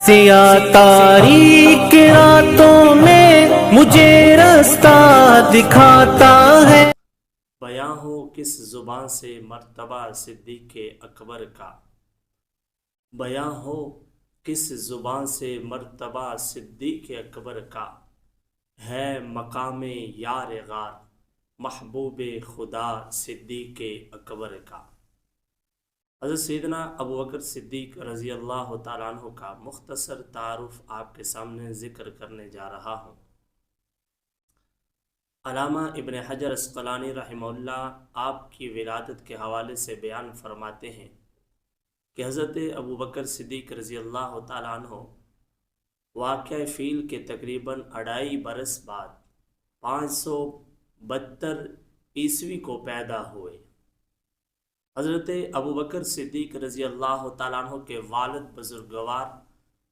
سیاہ تاریک راتوں میں مجھے راستہ دکھاتا ہے۔ بیاں ہو کس زبان سے مرتبہ صدیق اکبر کا، بیاں ہو کس زبان سے مرتبہ صدیق اکبر کا، ہے مقام یار غار محبوب خدا صدیق اکبر کا۔ حضرت سیدنا ابوبکر صدیق رضی اللہ تعالیٰ عنہ کا مختصر تعارف آپ کے سامنے ذکر کرنے جا رہا ہوں۔ علامہ ابن حجر عسقلانی رحمہ اللہ آپ کی ولادت کے حوالے سے بیان فرماتے ہیں کہ حضرت ابوبکر صدیق رضی اللہ تعالیٰ عنہ واقعہ فیل کے تقریباً 2.5 برس بعد 572 عیسوی کو پیدا ہوئے۔ حضرت ابوبکر صدیق رضی اللہ تعالیٰ عنہ کے والد بزرگوار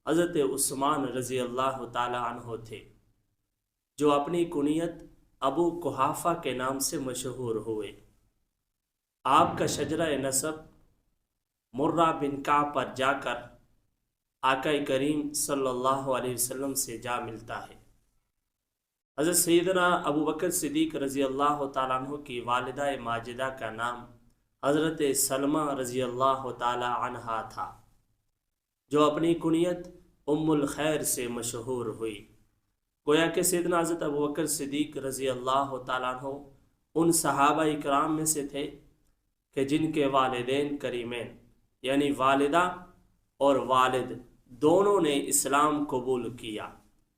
حضرت عثمان رضی اللہ تعالیٰ عنہ تھے، جو اپنی کنیت ابو قحافہ کے نام سے مشہور ہوئے۔ آپ کا شجرہ نسب مرہ بن کعب پر جا کر آقا کریم صلی اللہ علیہ وسلم سے جا ملتا ہے۔ حضرت سیدنا ابوبکر صدیق رضی اللہ تعالیٰ عنہ کی والدہ ماجدہ کا نام حضرت سلمہ رضی اللہ تعالی عنہا تھا، جو اپنی کنیت ام الخیر سے مشہور ہوئی۔ گویا کہ سیدنا حضرت ابوبکر صدیق رضی اللہ تعالیٰ عنہ ان صحابہ اکرام میں سے تھے کہ جن کے والدین کریمین یعنی والدہ اور والد دونوں نے اسلام قبول کیا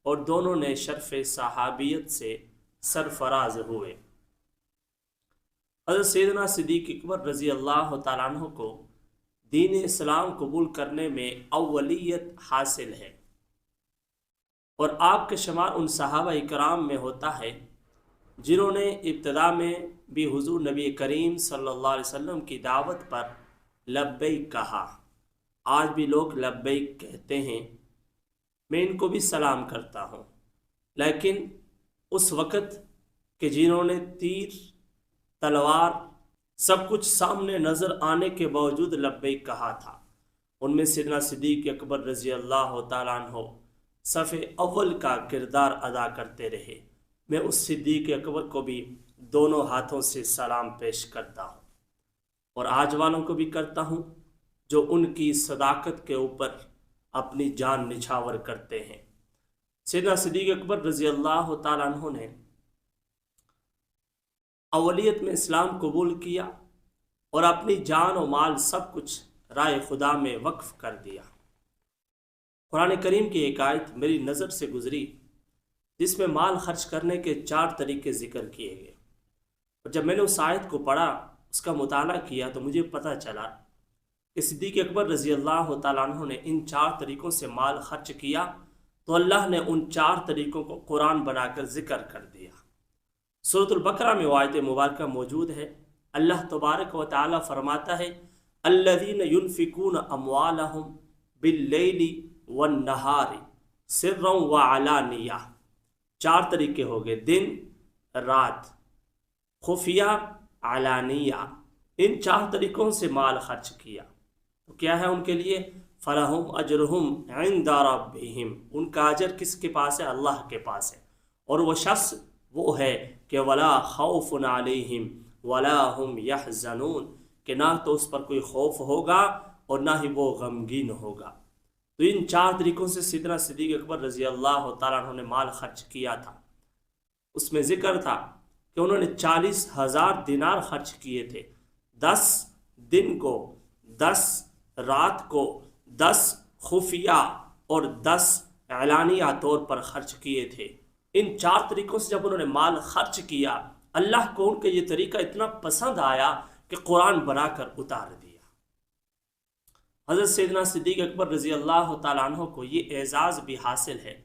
اور دونوں نے شرف صحابیت سے سرفراز ہوئے۔ حضرت سیدنا صدیق اکبر رضی اللہ تعالیٰ عنہ کو دین اسلام قبول کرنے میں اولیت حاصل ہے، اور آپ کا شمار ان صحابہ اکرام میں ہوتا ہے جنہوں نے ابتدا میں بھی حضور نبی کریم صلی اللہ علیہ وسلم کی دعوت پر لبیک کہا۔ آج بھی لوگ لبیک کہتے ہیں، میں ان کو بھی سلام کرتا ہوں، لیکن اس وقت کہ جنہوں نے تیر تلوار سب کچھ سامنے نظر آنے کے باوجود لبیک کہا تھا، ان میں سیدنا صدیق اکبر رضی اللہ تعالیٰ عنہ صف اول کا کردار ادا کرتے رہے۔ میں اس صدیق اکبر کو بھی دونوں ہاتھوں سے سلام پیش کرتا ہوں، اور آج والوں کو بھی کرتا ہوں جو ان کی صداقت کے اوپر اپنی جان نچھاور کرتے ہیں۔ سیدنا صدیق اکبر رضی اللہ تعالیٰ عنہ نے اولیت میں اسلام قبول کیا اور اپنی جان و مال سب کچھ رائے خدا میں وقف کر دیا۔ قرآن کریم کی ایک آیت میری نظر سے گزری جس میں مال خرچ کرنے کے 4 طریقے ذکر کیے گئے، اور جب میں نے اس آیت کو پڑھا، اس کا مطالعہ کیا، تو مجھے پتہ چلا کہ صدیق اکبر رضی اللہ تعالیٰ عنہ نے ان 4 طریقوں سے مال خرچ کیا تو اللہ نے ان 4 طریقوں کو قرآن بنا کر ذکر کر دیا۔ سورۃ البقرہ میں وہ آیت مبارکہ موجود ہے۔ اللہ تبارک و تعالی فرماتا ہے، الذین ينفقون اموالهم باللیل والنہار سرا وعلانیہ۔ 4 طریقے ہو گئے، دن، رات، خفیہ، علانیہ۔ ان 4 طریقوں سے مال خرچ کیا تو کیا ہے ان کے لیے؟ فلہم اجرہم عند ربہم، ان کا اجر کس کے پاس ہے؟ اللہ کے پاس ہے۔ اور وہ شخص وہ ہے کہ ولا خوف علیہم ولا ہم یحزنون، کہ نہ تو اس پر کوئی خوف ہوگا اور نہ ہی وہ غمگین ہوگا۔ تو ان 4 طریقوں سے سیدنا صدیق اکبر رضی اللہ تعالیٰ عنہ نے مال خرچ کیا تھا۔ اس میں ذکر تھا کہ انہوں نے 40,000 دینار خرچ کیے تھے، 10 دن کو، 10 رات کو، 10 خفیہ اور 10 اعلانیہ طور پر خرچ کیے تھے۔ ان 4 طریقوں سے جب انہوں نے مال خرچ کیا، اللہ کو ان کا یہ طریقہ اتنا پسند آیا کہ قرآن بنا کر اتار دیا۔ حضرت سیدنا صدیق اکبر رضی اللہ تعالیٰ عنہ کو یہ اعزاز بھی حاصل ہے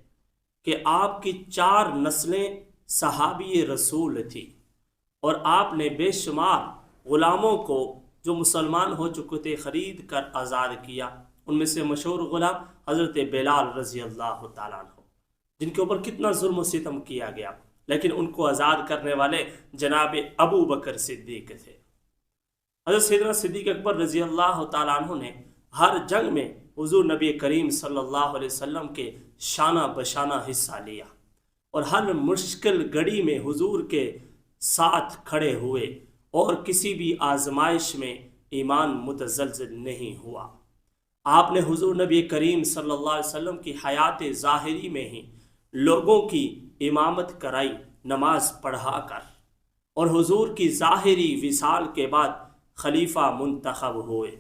کہ آپ کی 4 نسلیں صحابی رسول تھی، اور آپ نے بے شمار غلاموں کو جو مسلمان ہو چکے تھے خرید کر آزاد کیا۔ ان میں سے مشہور غلام حضرت بلال رضی اللہ تعالیٰ عنہ، جن کے اوپر کتنا ظلم و ستم کیا گیا، لیکن ان کو آزاد کرنے والے جناب ابو بکر صدیق تھے۔ حضرت سیدنا صدیق اکبر رضی اللہ تعالیٰ عنہ نے ہر جنگ میں حضور نبی کریم صلی اللہ علیہ وسلم کے شانہ بشانہ حصہ لیا اور ہر مشکل گھڑی میں حضور کے ساتھ کھڑے ہوئے اور کسی بھی آزمائش میں ایمان متزلزل نہیں ہوا۔ آپ نے حضور نبی کریم صلی اللہ علیہ وسلم کی حیات ظاہری میں ہی لوگوں کی امامت کرائی نماز پڑھا کر، اور حضور کی ظاہری وصال کے بعد خلیفہ منتخب ہوئے۔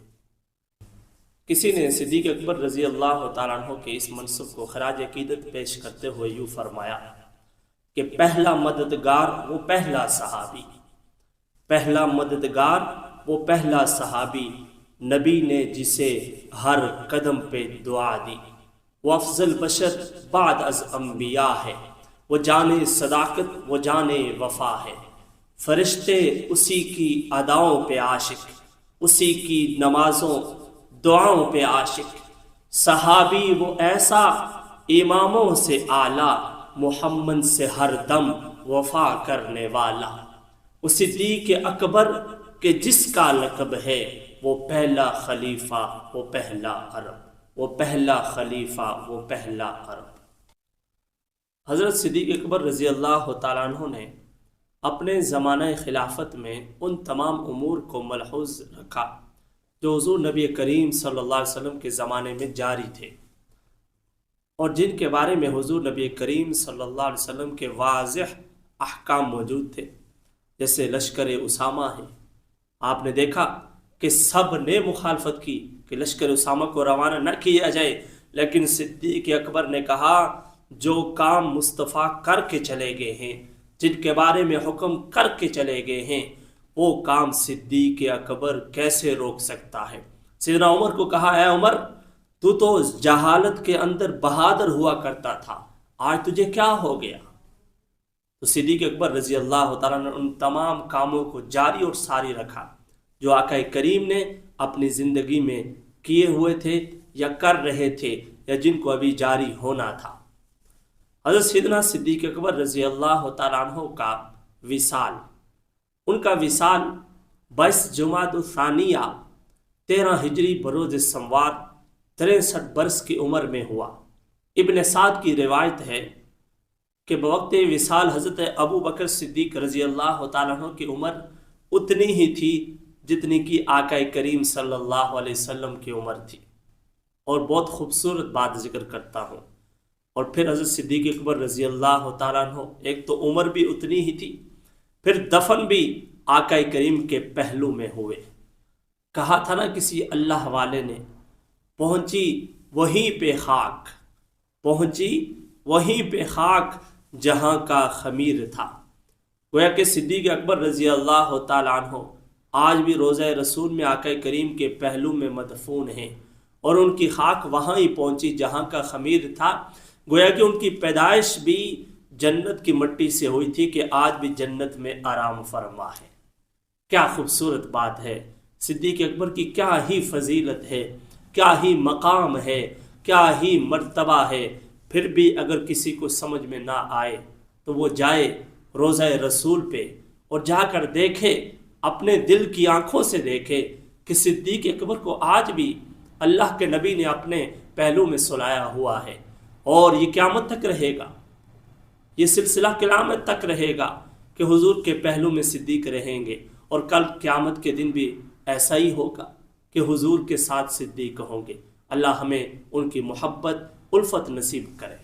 کسی نے صدیق اکبر رضی اللہ تعالیٰ عنہ کے اس منصب کو خراج عقیدت پیش کرتے ہوئے یوں فرمایا کہ پہلا مددگار وہ پہلا صحابی، پہلا مددگار وہ پہلا صحابی، نبی نے جسے ہر قدم پہ دعا دی، وہ افضل بشر بعد از انبیاء ہے، وہ جانے صداقت وہ جانے وفا ہے، فرشتے اسی کی اداؤں پہ عاشق، اسی کی نمازوں دعاؤں پہ عاشق، صحابی وہ ایسا اماموں سے اعلیٰ، محمد سے ہر دم وفا کرنے والا، اس صدیق اکبر کہ جس کا لقب ہے وہ پہلا خلیفہ وہ پہلا عرب، وہ پہلا خلیفہ وہ پہلا عرب۔ حضرت صدیق اکبر رضی اللہ تعالیٰ عنہ نے اپنے زمانہ خلافت میں ان تمام امور کو ملحوظ رکھا جو حضور نبی کریم صلی اللہ علیہ وسلم کے زمانے میں جاری تھے، اور جن کے بارے میں حضور نبی کریم صلی اللہ علیہ وسلم کے واضح احکام موجود تھے، جیسے لشکر اسامہ ہے۔ آپ نے دیکھا کہ سب نے مخالفت کی کہ لشکر اسامہ کو روانہ نہ کیا جائے، لیکن صدیق اکبر نے کہا جو کام مصطفیٰ کر کے چلے گئے ہیں، جن کے بارے میں حکم کر کے چلے گئے ہیں، وہ کام صدیق اکبر کیسے روک سکتا ہے؟ سیدنا عمر کو کہا اے عمر، تو جہالت کے اندر بہادر ہوا کرتا تھا، آج تجھے کیا ہو گیا؟ تو صدیق اکبر رضی اللہ تعالیٰ نے ان تمام کاموں کو جاری اور ساری رکھا جو آقا کریم نے اپنی زندگی میں کیے ہوئے تھے یا کر رہے تھے یا جن کو ابھی جاری ہونا تھا۔ حضرت سیدنا صدیق اکبر رضی اللہ تعالیٰ عنہ کا وصال، ان کا وصال 22 جمادی الثانیہ 13 ہجری بروز سموار 63 برس کی عمر میں ہوا۔ ابن سعد کی روایت ہے کہ بوقت وصال حضرت ابو بکر صدیق رضی اللہ تعالیٰ عنہ کی عمر اتنی ہی تھی جتنی کہ آقا کریم صلی اللہ علیہ وسلم کی عمر تھی۔ اور بہت خوبصورت بات ذکر کرتا ہوں، اور پھر حضرت صدیق اکبر رضی اللہ تعالیٰ عنہ ایک تو عمر بھی اتنی ہی تھی، پھر دفن بھی آقا کریم کے پہلو میں ہوئے۔ کہا تھا نا کسی اللہ والے نے، پہنچی وہیں پہ خاک، پہنچی وہیں پہ خاک جہاں کا خمیر تھا۔ گویا کہ صدیق اکبر رضی اللہ تعالیٰ عنہ آج بھی روضہ رسول میں آقا کریم کے پہلو میں مدفون ہیں، اور ان کی خاک وہاں ہی پہنچی جہاں کا خمیر تھا۔ گویا کہ ان کی پیدائش بھی جنت کی مٹی سے ہوئی تھی کہ آج بھی جنت میں آرام فرما ہے۔ کیا خوبصورت بات ہے، صدیق اکبر کی کیا ہی فضیلت ہے، کیا ہی مقام ہے، کیا ہی مرتبہ ہے۔ پھر بھی اگر کسی کو سمجھ میں نہ آئے تو وہ جائے روضہ رسول پہ اور جا کر دیکھے، اپنے دل کی آنکھوں سے دیکھے کہ صدیق اکبر کو آج بھی اللہ کے نبی نے اپنے پہلو میں سلایا ہوا ہے، اور یہ قیامت تک رہے گا، یہ سلسلہ قیامت تک رہے گا کہ حضور کے پہلو میں صدیق رہیں گے، اور کل قیامت کے دن بھی ایسا ہی ہوگا کہ حضور کے ساتھ صدیق ہوں گے۔ اللہ ہمیں ان کی محبت الفت نصیب کرے۔